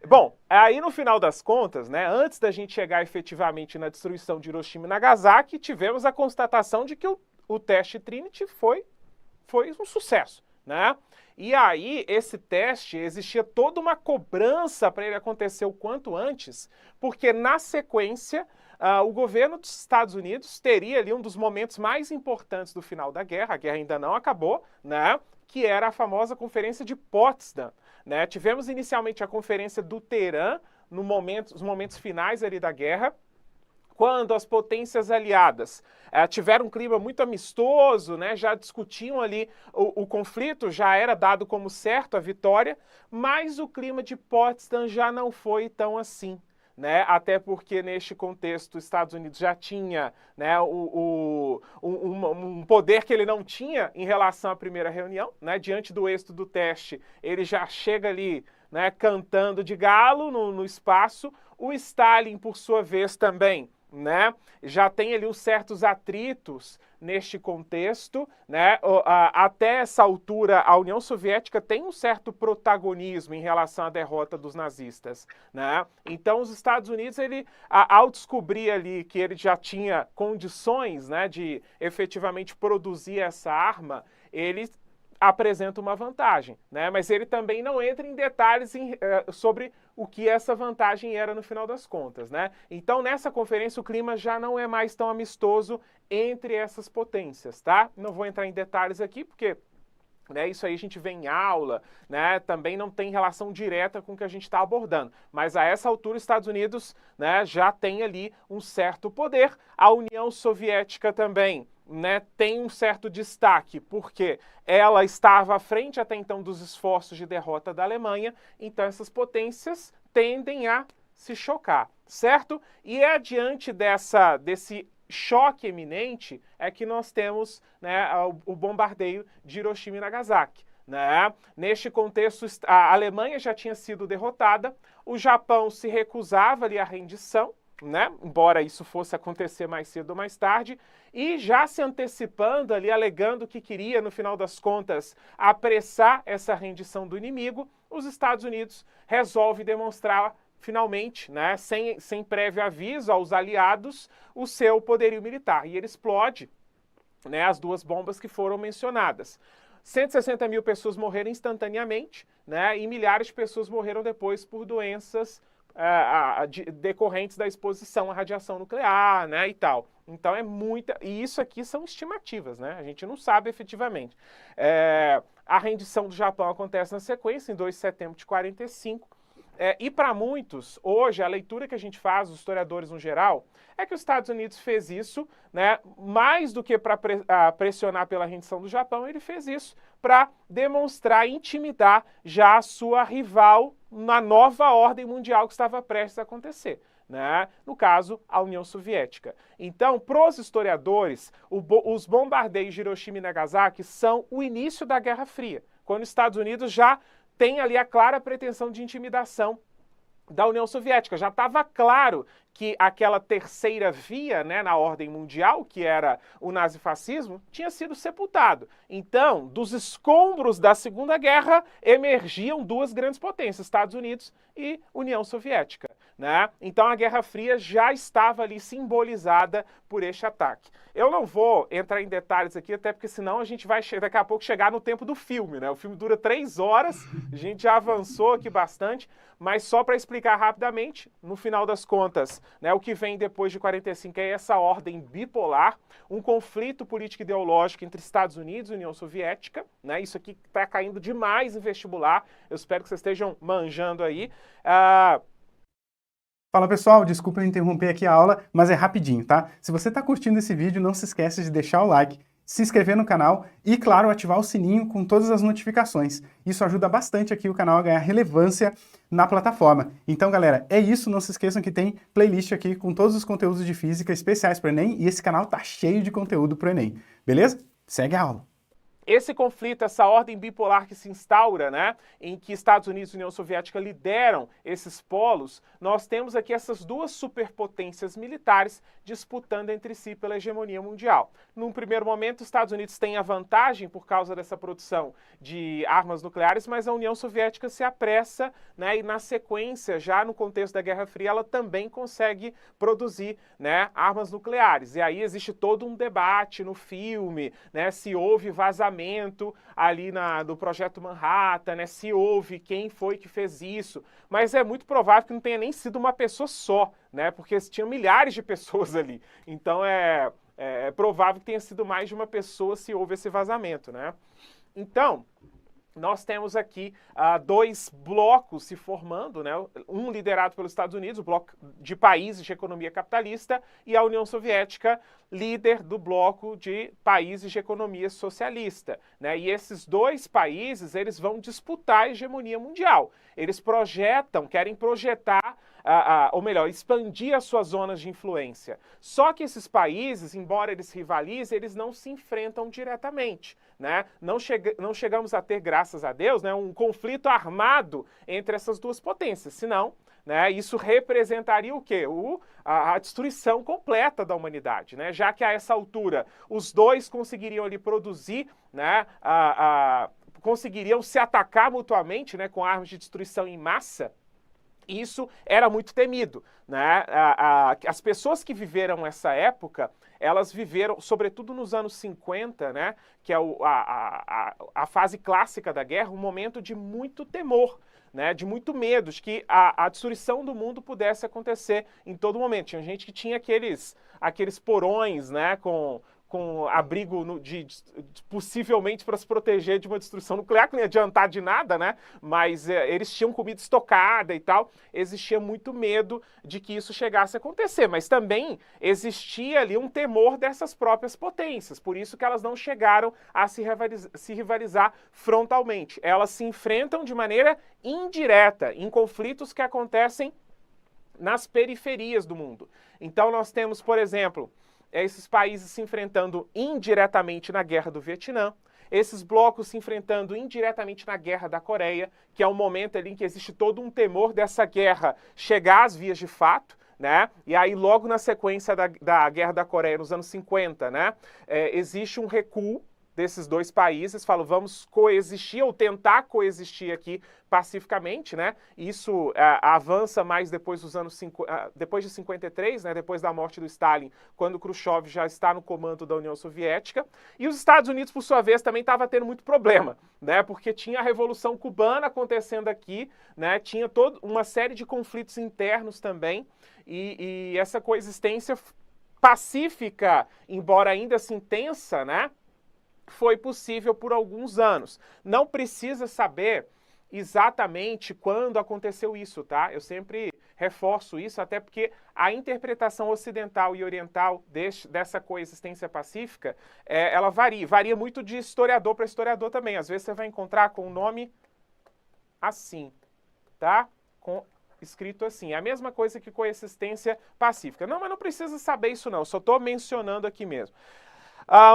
Bom, aí no final das contas, né, antes da gente chegar efetivamente na destruição de Hiroshima e Nagasaki, tivemos a constatação de que o teste Trinity foi um sucesso, né? E aí, esse teste, existia toda uma cobrança para ele acontecer o quanto antes, porque na sequência, o governo dos Estados Unidos teria ali um dos momentos mais importantes do final da guerra, a guerra ainda não acabou, né? Que era a famosa Conferência de Potsdam, né? Tivemos inicialmente a Conferência do Teherã, nos momentos finais ali da guerra, quando as potências aliadas tiveram um clima muito amistoso, né, já discutiam ali o conflito, já era dado como certo a vitória, mas o clima de Potsdam já não foi tão assim. Né? Até porque neste contexto os Estados Unidos já tinha, né, um poder que ele não tinha em relação à primeira reunião, né? Diante do êxito do teste, ele já chega ali, né, cantando de galo no espaço. O Stalin, por sua vez, também, né, já tem ali uns certos atritos neste contexto, né? Até essa altura a União Soviética tem um certo protagonismo em relação à derrota dos nazistas, né? Então os Estados Unidos, ao descobrir ali que ele já tinha condições, né, de efetivamente produzir essa arma, ele apresenta uma vantagem, né? Mas ele também não entra em detalhes sobre o que essa vantagem era no final das contas, né? Então, nessa conferência, o clima já não é mais tão amistoso entre essas potências, tá? Não vou entrar em detalhes aqui, porque, né, isso aí a gente vê em aula, né? Também não tem relação direta com o que a gente está abordando. Mas a essa altura, os Estados Unidos, né, já tem ali um certo poder. A União Soviética também, né, tem um certo destaque, porque ela estava à frente até então dos esforços de derrota da Alemanha, então essas potências tendem a se chocar, certo? E é diante desse choque eminente é que nós temos, né, o bombardeio de Hiroshima e Nagasaki. Né? Neste contexto, a Alemanha já tinha sido derrotada, o Japão se recusava ali à rendição, né? Embora isso fosse acontecer mais cedo ou mais tarde, e já se antecipando ali, alegando que queria, no final das contas, apressar essa rendição do inimigo, os Estados Unidos resolvem demonstrar, finalmente, né, sem prévio aviso aos aliados, o seu poderio militar. E ele explode, né, as duas bombas que foram mencionadas. 160 mil pessoas morreram instantaneamente, né, e milhares de pessoas morreram depois por doenças decorrentes da exposição à radiação nuclear, né, e tal. Então é muita... E isso aqui são estimativas, né? A gente não sabe efetivamente. A rendição do Japão acontece na sequência, em 2 de setembro de 45. E para muitos, hoje, a leitura que a gente faz, os historiadores no geral, é que os Estados Unidos fez isso, né, mais do que para pressionar pela rendição do Japão, ele fez isso para demonstrar, intimidar já a sua rival na nova ordem mundial que estava prestes a acontecer. Né? No caso, a União Soviética. Então, para os historiadores, os bombardeios de Hiroshima e Nagasaki são o início da Guerra Fria, quando os Estados Unidos já tem ali a clara pretensão de intimidação da União Soviética. Já estava claro que aquela terceira via, né, na ordem mundial, que era o nazifascismo, tinha sido sepultado. Então, dos escombros da Segunda Guerra, emergiam duas grandes potências, Estados Unidos e União Soviética. Né? Então a Guerra Fria já estava ali simbolizada por este ataque. Eu não vou entrar em detalhes aqui, até porque senão a gente vai daqui a pouco chegar no tempo do filme, né? O filme dura 3 horas, a gente já avançou aqui bastante, mas só para explicar rapidamente, no final das contas, né, o que vem depois de 45 é essa ordem bipolar, um conflito político-ideológico entre Estados Unidos e União Soviética, né? Isso aqui está caindo demais em vestibular, eu espero que vocês estejam manjando aí. Fala pessoal, desculpa eu interromper aqui a aula, mas é rapidinho, tá? Se você está curtindo esse vídeo, não se esqueça de deixar o like, se inscrever no canal e, claro, ativar o sininho com todas as notificações. Isso ajuda bastante aqui o canal a ganhar relevância na plataforma. Então, galera, é isso. Não se esqueçam que tem playlist aqui com todos os conteúdos de física especiais para o Enem e esse canal tá cheio de conteúdo para o Enem. Beleza? Segue a aula. esse conflito, essa ordem bipolar que se instaura, né, em que Estados Unidos e União Soviética lideram esses polos, nós temos aqui essas duas superpotências militares disputando entre si pela hegemonia mundial. Num primeiro momento, os Estados Unidos têm a vantagem por causa dessa produção de armas nucleares, mas a União Soviética se apressa, né, e na sequência, já no contexto da Guerra Fria, ela também consegue produzir, né, armas nucleares. E aí existe todo um debate no filme, né, se houve vazamento ali do Projeto Manhattan, né, se houve, quem foi que fez isso, mas é muito provável que não tenha nem sido uma pessoa só, né, porque tinham milhares de pessoas ali, então é provável que tenha sido mais de uma pessoa se houve esse vazamento, né. Então, nós temos aqui dois blocos se formando, né? Um liderado pelos Estados Unidos, o bloco de países de economia capitalista, e a União Soviética, líder do bloco de países de economia socialista, né? E esses dois países, eles vão disputar a hegemonia mundial. Eles querem projetar, ou melhor, expandir as suas zonas de influência. Só que esses países, embora eles rivalizem, eles não se enfrentam diretamente, né? Não chegamos a ter, graças a Deus, né, um conflito armado entre essas duas potências, senão, né, isso representaria o quê? A destruição completa da humanidade, né? Já que a essa altura os dois conseguiriam ali produzir, né, conseguiriam se atacar mutuamente, né, com armas de destruição em massa. Isso era muito temido, né? As pessoas que viveram essa época, elas viveram, sobretudo nos anos 50, né, que é a fase clássica da guerra, um momento de muito temor, né, de muito medo, de que a destruição do mundo pudesse acontecer em todo momento. Tinha gente que tinha aqueles porões, né, com abrigo possivelmente para se proteger de uma destruição nuclear, que não ia adiantar de nada, né? Mas eles tinham comida estocada e tal. Existia muito medo de que isso chegasse a acontecer, mas também existia ali um temor dessas próprias potências, por isso que elas não chegaram a se rivalizar frontalmente. Elas se enfrentam de maneira indireta, em conflitos que acontecem nas periferias do mundo. Então nós temos, por exemplo, esses países se enfrentando indiretamente na Guerra do Vietnã, esses blocos se enfrentando indiretamente na Guerra da Coreia, que é um momento ali em que existe todo um temor dessa guerra chegar às vias de fato, né? E aí logo na sequência da Guerra da Coreia, nos anos 50, né, existe um recuo desses dois países, falam, vamos coexistir ou tentar coexistir aqui pacificamente, né? Isso avança mais depois dos anos depois de 53, né? Depois da morte do Stalin, quando Khrushchev já está no comando da União Soviética. E os Estados Unidos, por sua vez, também estava tendo muito problema, né? Porque tinha a Revolução Cubana acontecendo aqui, né? Tinha toda uma série de conflitos internos também, e essa coexistência pacífica, embora ainda assim tensa, né, foi possível por alguns anos. Não precisa saber exatamente quando aconteceu isso, tá? Eu sempre reforço isso, até porque a interpretação ocidental e oriental dessa coexistência pacífica, ela varia muito de historiador para historiador também. Às vezes você vai encontrar com um nome assim, tá? Escrito assim. É a mesma coisa que coexistência pacífica. Não, mas não precisa saber isso não, só estou mencionando aqui mesmo.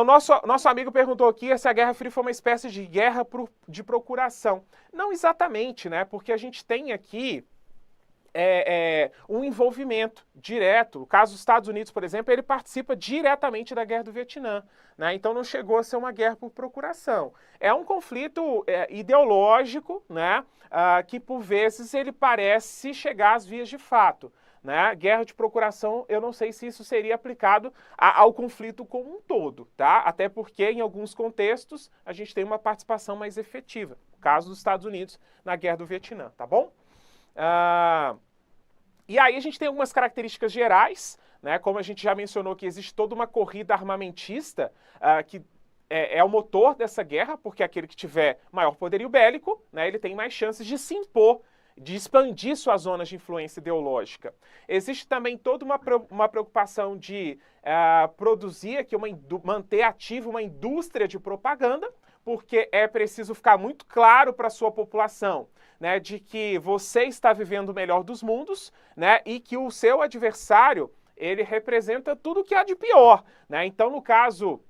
O nosso amigo perguntou aqui se a Guerra Fria foi uma espécie de guerra de procuração. Não exatamente, né? Porque a gente tem aqui um envolvimento direto. O caso dos Estados Unidos, por exemplo, ele participa diretamente da Guerra do Vietnã, né? Então não chegou a ser uma guerra por procuração. É um conflito ideológico, né? Que por vezes ele parece chegar às vias de fato, né? Guerra de procuração, eu não sei se isso seria aplicado ao conflito como um todo, tá? Até porque, em alguns contextos, a gente tem uma participação mais efetiva. O caso dos Estados Unidos na Guerra do Vietnã, tá bom? E aí a gente tem algumas características gerais, né? Como a gente já mencionou que existe toda uma corrida armamentista que é o motor dessa guerra, porque aquele que tiver maior poderio bélico, né, ele tem mais chances de se impor, de expandir suas zonas de influência ideológica. Existe também toda uma preocupação de produzir aqui, manter ativa uma indústria de propaganda, porque é preciso ficar muito claro para a sua população, né, de que você está vivendo o melhor dos mundos, né, e que o seu adversário, ele representa tudo que há de pior, né? Então, no caso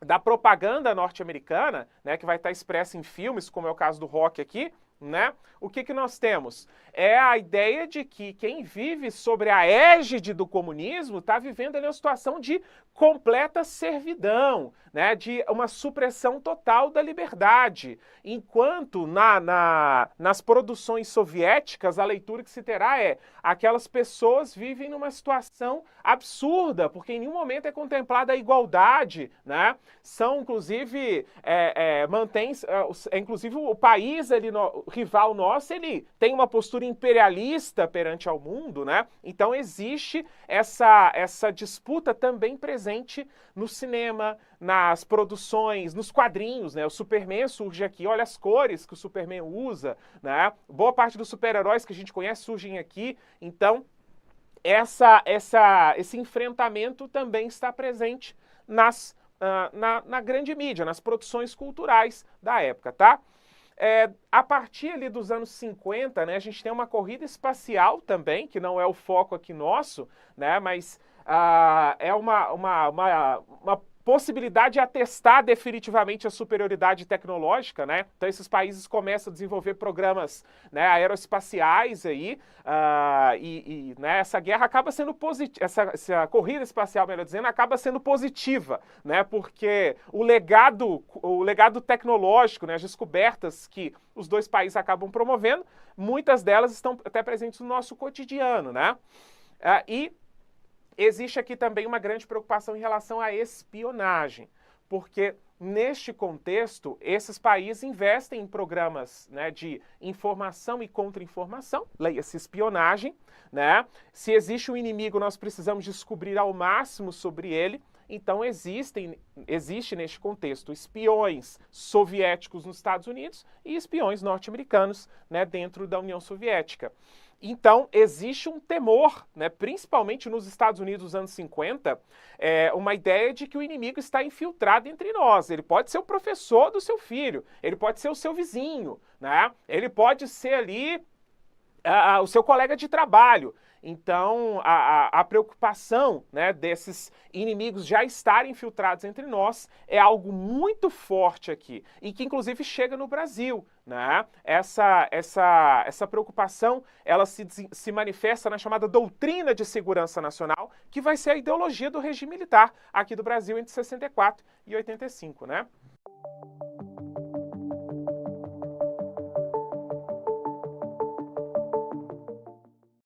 da propaganda norte-americana, né, que vai estar expressa em filmes, como é o caso do rock aqui, né? O que nós temos? É a ideia de que quem vive sobre a égide do comunismo está vivendo ali uma situação de completa servidão, né? De uma supressão total da liberdade. Enquanto nas produções soviéticas, a leitura que se terá é aquelas pessoas vivem numa situação absurda, porque em nenhum momento é contemplada a igualdade, né? São, inclusive, inclusive o país ali, rival nosso, ele tem uma postura imperialista perante ao mundo, né? Então existe essa disputa também presente no cinema, nas produções, nos quadrinhos, né? O Superman surge aqui, olha as cores que o Superman usa, né? Boa parte dos super-heróis que a gente conhece surgem aqui, então esse enfrentamento também está presente na grande mídia, nas produções culturais da época, tá? A partir ali dos anos 50, né, a gente tem uma corrida espacial também, que não é o foco aqui nosso, né, mas é uma possibilidade de atestar definitivamente a superioridade tecnológica, né? Então esses países começam a desenvolver programas, né, aeroespaciais aí, né, essa guerra acaba sendo positiva, essa corrida espacial, melhor dizendo, acaba sendo positiva, né? Porque o legado tecnológico, né, as descobertas que os dois países acabam promovendo, muitas delas estão até presentes no nosso cotidiano, né? E existe aqui também uma grande preocupação em relação à espionagem, porque neste contexto, esses países investem em programas, né, de informação e contra-informação, leia-se espionagem, né? Se existe um inimigo, nós precisamos descobrir ao máximo sobre ele. Então existe neste contexto espiões soviéticos nos Estados Unidos e espiões norte-americanos, né, dentro da União Soviética. Então, existe um temor, né, principalmente nos Estados Unidos dos anos 50, uma ideia de que o inimigo está infiltrado entre nós. Ele pode ser o professor do seu filho, ele pode ser o seu vizinho, né? Ele pode ser ali o seu colega de trabalho. Então, a preocupação, né, desses inimigos já estarem infiltrados entre nós é algo muito forte aqui e que, inclusive, chega no Brasil, né? Essa preocupação, ela se manifesta na chamada Doutrina de Segurança Nacional, que vai ser a ideologia do regime militar aqui do Brasil entre 64 e 85, né?